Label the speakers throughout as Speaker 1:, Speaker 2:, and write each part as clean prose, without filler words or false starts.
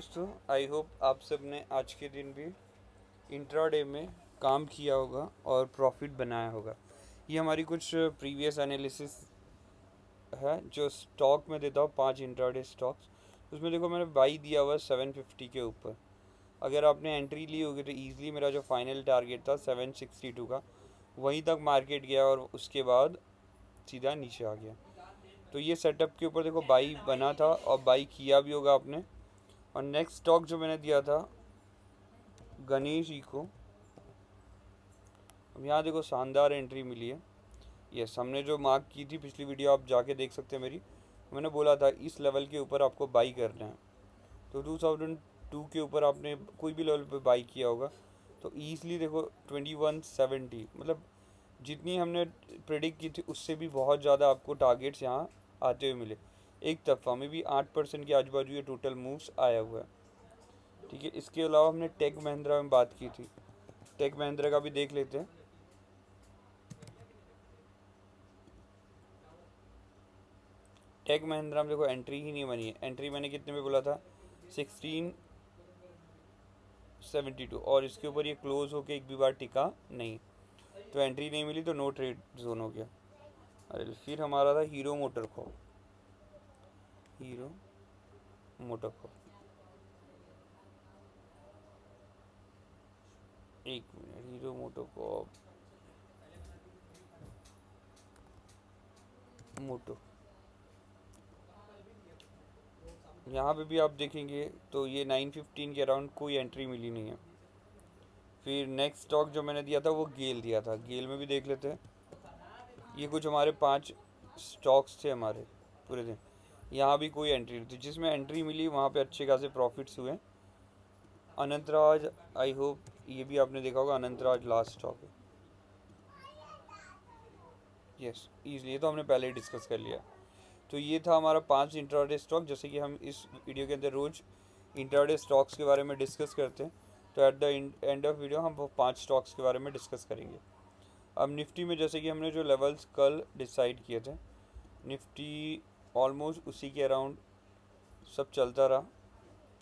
Speaker 1: दोस्तों, I hope आप सब ने आज के दिन भी इंट्राडे में काम किया होगा और प्रॉफिट बनाया होगा। ये हमारी कुछ प्रीवियस एनालिसिस है जो स्टॉक में देता हूँ, 5 इंट्राडे स्टॉक्स। उसमें देखो मैंने बाई दिया हुआ है 750 के ऊपर। अगर आपने एंट्री ली होगी तो ईजिली मेरा जो फाइनल टारगेट था 762 का, वहीं तक मार्केट गया और उसके बाद सीधा नीचे आ गया। तो ये सेटअप के ऊपर देखो बाई बना था और बाई किया भी होगा आपने। और नेक्स्ट स्टॉक जो मैंने दिया था गणेश इको, अब यहाँ देखो शानदार एंट्री मिली है। यस, हमने जो मार्क की थी पिछली वीडियो आप जाके देख सकते हैं मेरी। मैंने बोला था इस लेवल के ऊपर आपको बाई करना है। तो 2002 के ऊपर आपने कोई भी लेवल पे बाई किया होगा तो ईजिली देखो 2170, मतलब जितनी हमने प्रेडिक्ट की थी उससे भी बहुत ज़्यादा आपको टारगेट्स यहाँ आते हुए मिले। एक तरफा में भी 8% के आजू बाजू ये टोटल मूव्स आया हुआ है। ठीक है, इसके अलावा हमने टेक महिंद्रा में बात की थी, टेक महिंद्रा का भी देख लेते हैं। टेक महिंद्रा में देखो एंट्री ही नहीं बनी है। एंट्री मैंने कितने में बोला था, 1672, और इसके ऊपर ये क्लोज होके एक भी बार टिका नहीं, तो एंट्री नहीं मिली, तो नो ट्रेड जोन हो गया। अरे फिर हमारा था हीरो मोटर को, हीरो मोटर को, एक मिनट, हीरो मोटर को मोटो, यहाँ पे भी आप देखेंगे तो ये 915 के अराउंड कोई एंट्री मिली नहीं है। फिर नेक्स्ट स्टॉक जो मैंने दिया था वो गेल दिया था, गेल में भी देख लेते हैं। ये कुछ हमारे 5 स्टॉक्स थे हमारे पूरे दिन, यहाँ भी कोई एंट्री नहीं थी। जिसमें एंट्री मिली वहाँ पे अच्छे खासे प्रॉफिट्स हुए। अनंतराज, आई होप ये भी आपने देखा होगा, अनंतराज लास्ट स्टॉक है। यस, इसलिए तो हमने पहले ही डिस्कस कर लिया। तो ये था हमारा 5 इंट्राडे स्टॉक। जैसे कि हम इस वीडियो के अंदर रोज इंट्राडे स्टॉक्स के बारे में डिस्कस करते हैं, तो at the end of video हम वो 5 स्टॉक्स के बारे में डिस्कस करेंगे। अब निफ्टी में जैसे कि हमने जो लेवल्स कल डिसाइड किए थे, निफ्टी ऑलमोस्ट उसी के अराउंड सब चलता रहा।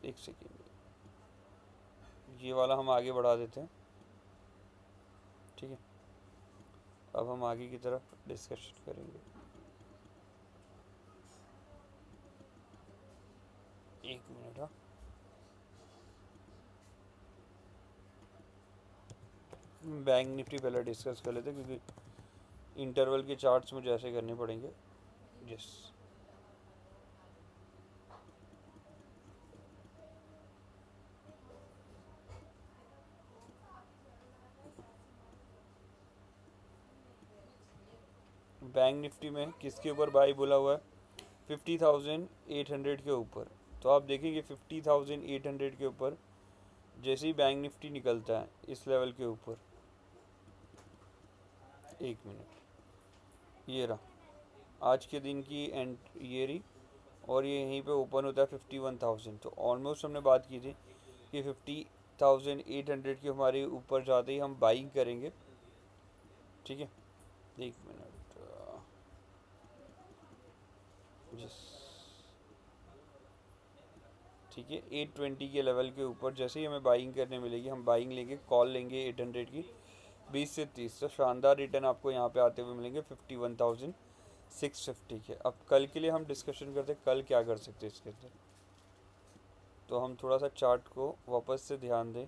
Speaker 1: एक सेकेंड, ये वाला हम आगे बढ़ा देते हैं। ठीक है, अब हम आगे की तरफ डिस्कशन करेंगे। एक मिनट, हाँ, बैंक निफ्टी पहले डिस्कस कर लेते हैं क्योंकि इंटरवल के चार्ट्स मुझे ऐसे करने पड़ेंगे। यस, बैंक निफ्टी में किसके ऊपर बाई बोला हुआ है, 50,800 के ऊपर। तो आप देखेंगे 50,800 के ऊपर जैसे ही बैंक निफ्टी निकलता है इस लेवल के ऊपर, एक मिनट, ये रहा आज के दिन की एंड ये रही, और ये यहीं पे ओपन होता है 51,000। तो ऑलमोस्ट हमने बात की थी कि 50,800 के हमारे ऊपर जाते ही हम बाइंग करेंगे। ठीक है, एक मिनट, जिस, ठीक है, 820 के लेवल के ऊपर जैसे ही हमें बाइंग करने मिलेगी हम बाइंग लेंगे, कॉल लेंगे 800 की, 20 से 30, तो शानदार रिटर्न आपको यहाँ पे आते हुए मिलेंगे 51,650 के। अब कल के लिए हम डिस्कशन करते हैं कल क्या कर सकते हैं इसके अंदर। तो हम थोड़ा सा चार्ट को वापस से ध्यान दें,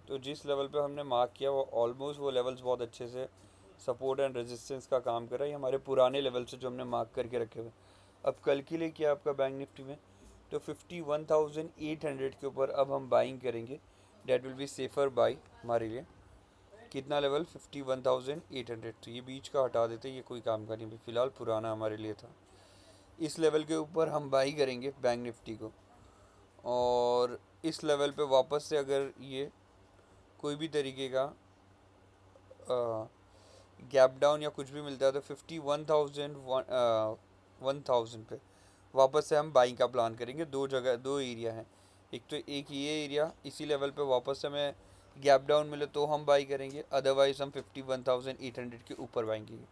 Speaker 1: तो जिस लेवल पे हमने मार्क किया वो ऑलमोस्ट वो लेवल्स बहुत अच्छे से सपोर्ट एंड रेजिस्टेंस का काम कर रहा है। ये हमारे पुराने लेवल से जो हमने मार्क करके रखे हुए। अब कल के लिए क्या आपका बैंक निफ्टी में, तो 51,800 के ऊपर अब हम बाइंग करेंगे। That will be safer by हमारे लिए। कितना लेवल, 51,800। तो ये बीच का हटा देते, ये कोई काम का नहीं, फिलहाल पुराना हमारे लिए था। इस लेवल के ऊपर हम बाई करेंगे बैंक निफ्टी को, और इस लेवल पे वापस से अगर ये कोई भी तरीके का गैप डाउन या कुछ भी मिलता है तो 51,000 1,000 पे वापस से हम बाइंग का प्लान करेंगे। दो जगह, दो एरिया हैं, एक तो एक ये एरिया, इसी लेवल पे वापस से हमें गैप डाउन मिले तो हम बाई करेंगे, अदरवाइज हम 51,800 के ऊपर बाइंग करेंगे।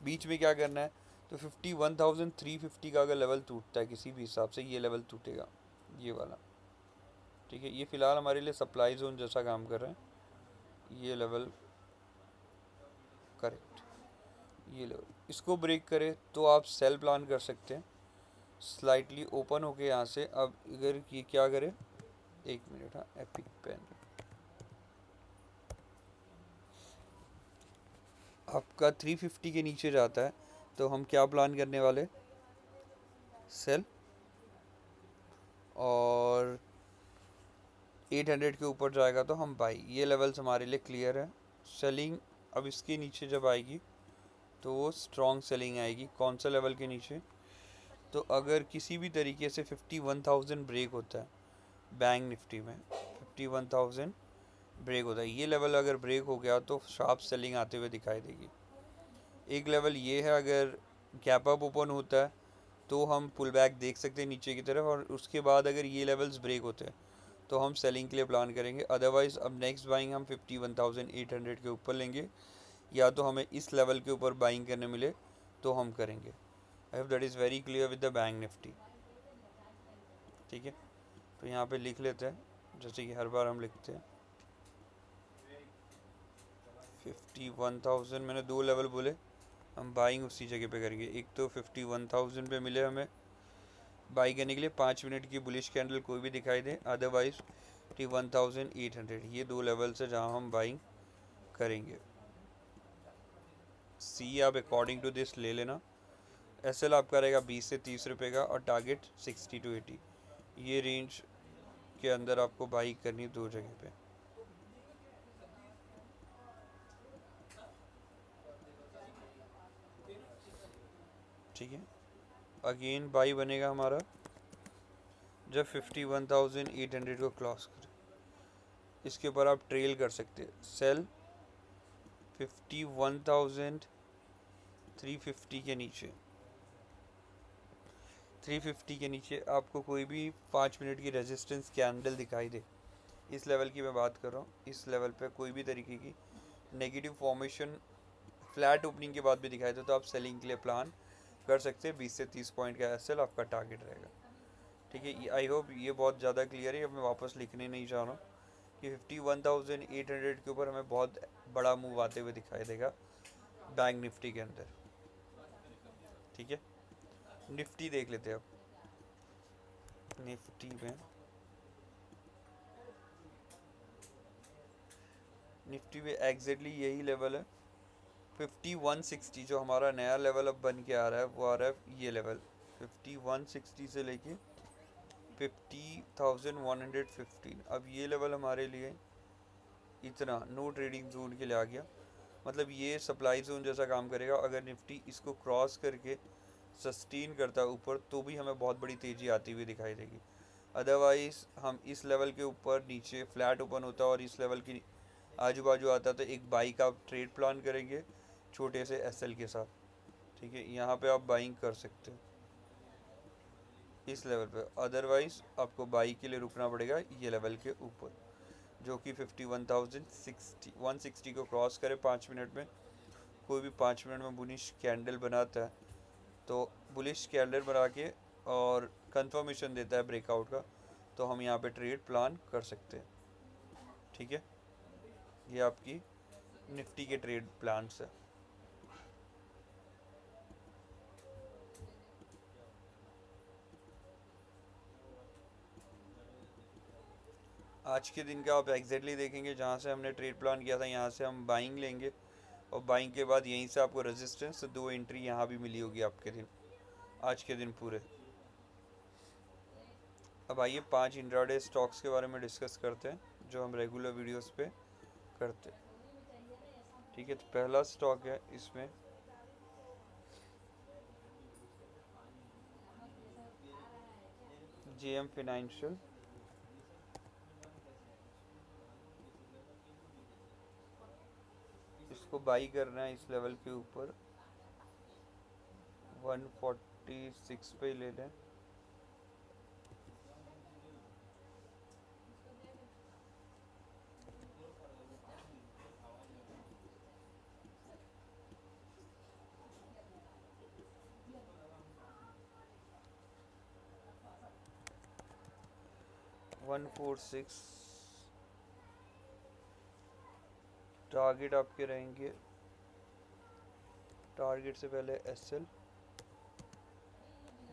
Speaker 1: बीच में क्या करना है, तो 51,350 का अगर लेवल टूटता है किसी भी हिसाब से, ये लेवल टूटेगा, ये वाला, ठीक है, ये फ़िलहाल हमारे लिए सप्लाई जोन जैसा काम कर रहे हैं। ये लेवल करेक्ट, ये लेवल इसको ब्रेक करे तो आप सेल प्लान कर सकते हैं स्लाइटली ओपन होके यहाँ से। अब अगर ये क्या करे, एक मिनट, हाँ, एपिक पेन आपका 350 के नीचे जाता है तो हम क्या प्लान करने वाले, सेल। और 800 के ऊपर जाएगा तो हम बाई। ये लेवल्स हमारे लिए क्लियर है। सेलिंग अब इसके नीचे जब आएगी तो वो स्ट्रॉन्ग सेलिंग आएगी। कौन सा लेवल के नीचे, तो अगर किसी भी तरीके से 51,000 ब्रेक होता है बैंक निफ्टी में, 51,000 ब्रेक होता है, ये लेवल अगर ब्रेक हो गया तो शार्प सेलिंग आते हुए दिखाई देगी। एक लेवल ये है, अगर गैप अप ओपन होता है तो हम पुल बैक देख सकते हैं नीचे की तरफ, और उसके बाद अगर ये लेवल्स ब्रेक होते हैं तो हम सेलिंग के लिए प्लान करेंगे। अदरवाइज़ अब नेक्स्ट बाइंग हम 51,800 के ऊपर लेंगे, या तो हमें इस लेवल के ऊपर बाइंग करने मिले तो हम करेंगे। I hope that is very clear with the bank Nifty. ठीक है, तो यहाँ पे लिख लेते हैं जैसे कि हर बार हम लिखते हैं। 51,000 मैंने दो लेवल बोले, हम बाइंग उसी जगह पे करेंगे। एक तो 51,000 पे मिले हमें बाई करने के लिए 5 मिनट की बुलिश कैंडल कोई भी दिखाई दे, अदरवाइज 51,800, ये दो लेवल से जहाँ हम बाइंग करेंगे। सी आप अकॉर्डिंग टू दिस ले लेना। एस एल आपका रहेगा 20 से 30 रुपये का, और टारगेट 60 to 80, ये रेंज के अंदर आपको बाई करनी दो जगह पे। ठीक है, अगेन बाई बनेगा हमारा जब 51,800 को क्रॉस करे। इसके ऊपर आप ट्रेल कर सकते हैं। सेल 51,350 के नीचे, 350 के नीचे आपको कोई भी 5 मिनट की रेजिस्टेंस कैंडल दिखाई दे, इस लेवल की मैं बात कर रहा हूँ, इस लेवल पे कोई भी तरीके की नेगेटिव फॉर्मेशन फ्लैट ओपनिंग के बाद भी दिखाई दे तो आप सेलिंग के लिए प्लान कर सकते हैं। 20 से 30 पॉइंट का एसएल आपका टारगेट रहेगा। ठीक है, आई होप ये बहुत ज़्यादा क्लियर है। अब मैं वापस लिखने नहीं चाह रहा हूँ कि 51,800 के ऊपर हमें बहुत बड़ा मूव आते हुए दिखाई देगा बैंक निफ्टी के अंदर। ठीक है, निफ्टी देख लेते हैं अब। निफ्टी में एग्जैक्टली यही लेवल है 5160, जो हमारा नया लेवल अब बन के आ रहा है वो आ रहा है ये लेवल 5160 से लेके 50,115। अब ये लेवल हमारे लिए इतना नो ट्रेडिंग जोन के लिए आ गया, मतलब ये सप्लाई जोन जैसा काम करेगा। अगर निफ्टी इसको क्रॉस करके सस्टेन करता है ऊपर तो भी हमें बहुत बड़ी तेज़ी आती हुई दिखाई देगी। अदरवाइज़ हम इस लेवल के ऊपर नीचे फ्लैट ओपन होता है और इस लेवल की आजू बाजू आता तो एक बाई का ट्रेड प्लान करेंगे छोटे से एसएल के साथ। ठीक है, यहाँ पे आप बाइंग कर सकते हैं इस लेवल पे। अदरवाइज़ आपको बाई के लिए रुकना पड़ेगा ये लेवल के ऊपर, जो कि 51,160 को क्रॉस करे 5 मिनट में। कोई भी 5 मिनट में बुलिश कैंडल बनाता है तो बुलिश कैंडल बना के और कंफर्मेशन देता है ब्रेकआउट का, तो हम यहाँ पे ट्रेड प्लान कर सकते हैं। ठीक है, ये आपकी निफ्टी के ट्रेड प्लान्स है। आज के दिन का आप एग्जैक्टली देखेंगे जहाँ से हमने ट्रेड प्लान किया था, यहाँ से हम बाइंग लेंगे, और बाइंग के बाद यहीं से आपको रेजिस्टेंस दो एंट्री यहाँ भी मिली होगी आपके दिन, आज के दिन पूरे। अब आइए 5 इंट्राडे स्टॉक्स के बारे में डिस्कस करते हैं जो हम रेगुलर वीडियोस पे करते हैं। ठीक है, तो पहला स्टॉक है इसमें जेएम फाइनेंशियल। इसको बाई करना है इस लेवल के ऊपर 146 पे ले लें। 146 टारगेट आपके रहेंगे, टारगेट से पहले एसएल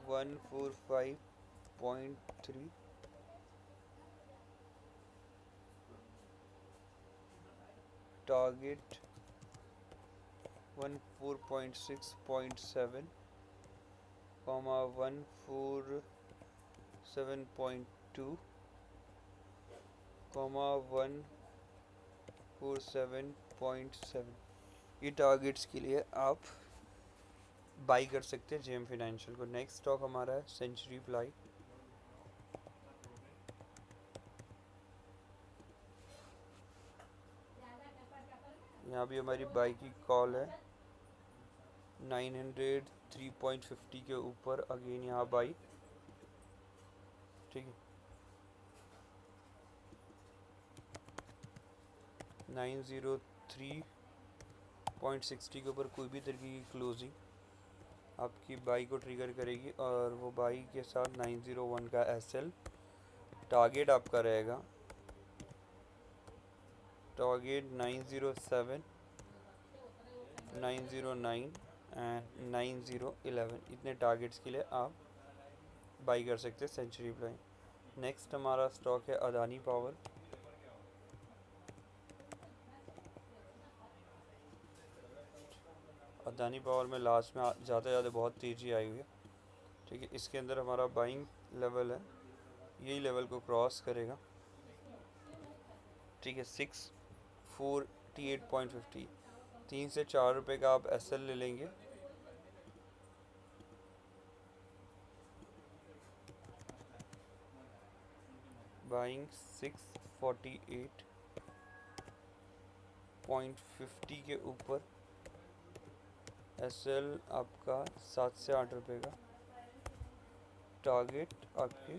Speaker 1: 145.3, टारगेट 14.6.7, 147.2, 147.7। ये टारगेट्स के लिए आप बाई कर सकते हैं जेएम फाइनेंशियल को। नेक्स्ट स्टॉक हमारा है सेंचुरी प्लाई। यहाँ भी हमारी बाई की कॉल है 903.50 के ऊपर, अगेन यहाँ बाई, ठीक है। 903.60 के ऊपर कोई भी तरीके की क्लोजिंग आपकी बाई को ट्रिगर करेगी, और वो बाई के साथ 901 का एसएल टारगेट आपका रहेगा, टारगेट 907, 909 एंड 9011। इतने टारगेट्स के लिए आप बाई कर सकते हैं सेंचुरी प्लाई। नेक्स्ट हमारा स्टॉक है अदानी पावर। अदानी पावर में लास्ट में ज़्यादा बहुत तेज़ी आई हुई है, ठीक है। इसके अंदर हमारा बाइंग लेवल है, यही लेवल को क्रॉस करेगा, ठीक है। 648.50, 3 से 4 रुपये का आप एसएल ले लेंगे, बाइंग 648.50 के ऊपर, एसएल आपका 7 से 8 रुपये का, टारगेट आपके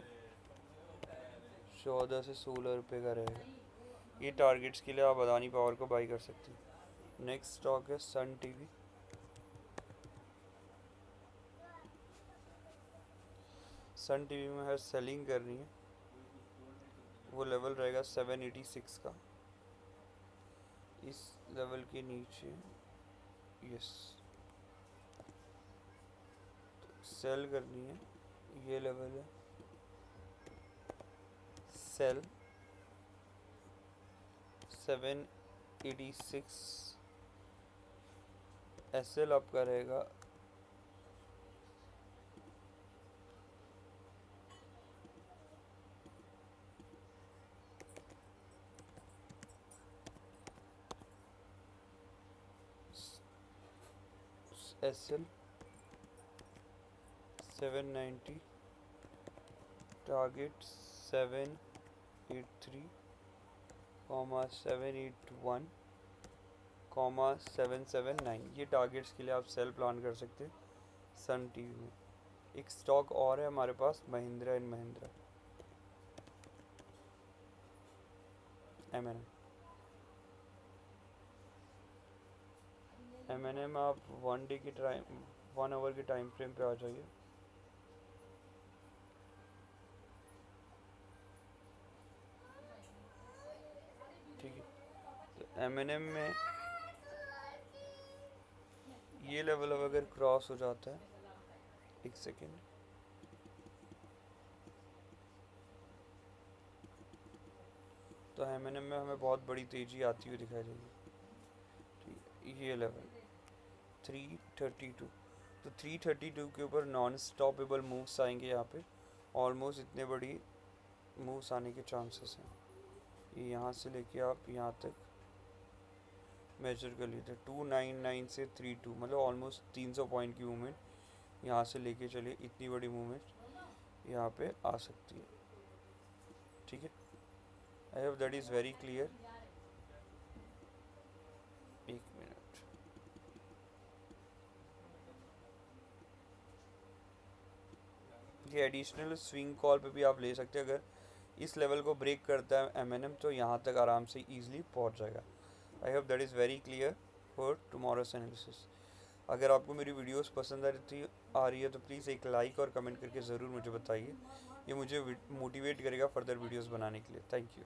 Speaker 1: 14 से 16 रुपये का रहेगा। ये टारगेट्स के लिए आप अदानी पावर को बाई कर सकते हैं। नेक्स्ट स्टॉक है सन टीवी। सन टीवी में है सेलिंग करनी है, वो लेवल रहेगा 786 का, इस लेवल के नीचे यस तो सेल करनी है, ये लेवल है सेल 786, एसएल आपका रहेगा 790, टारगेट 783, 781, 779। ये टारगेट्स के लिए आप सेल प्लान कर सकते हैं सन टीवी में। एक स्टॉक और है हमारे पास महिंद्रा एंड महिंद्रा एम आप 1 आवर के टाइम फ्रेम पे आ जाइए। ठीक है, तो एम में ये लेवल अब अगर क्रॉस हो जाता है, एक सेकेंड, तो एम में हमें बहुत बड़ी तेज़ी आती हुई दिखाई देगी। ठीक है, ये लेवल 332, तो 332 के ऊपर नॉन स्टॉपेबल मूव्स आएंगे। यहाँ पे ऑलमोस्ट इतने बड़ी मूव्स आने के चांसेस हैं। ये यहाँ से लेके आप यहाँ तक मेजर कर लिए थे 299 से 32, मतलब ऑलमोस्ट 300 पॉइंट की मूवमेंट यहाँ से लेके चलिए, इतनी बड़ी मूवमेंट यहाँ पे आ सकती है। ठीक है, I hope that is very clear. एक मिनट, ये एडिशनल स्विंग कॉल पे भी आप ले सकते हैं। अगर इस लेवल को ब्रेक करता है एम तो यहाँ तक आराम से ईजिली पहुँच जाएगा। I hope that is very clear for tomorrow's analysis. अगर आपको मेरी वीडियोस पसंद आ रही थी आ रही है तो प्लीज़ एक लाइक और कमेंट करके ज़रूर मुझे बताइए। ये मुझे मोटिवेट करेगा फर्दर वीडियोस बनाने के लिए। Thank you.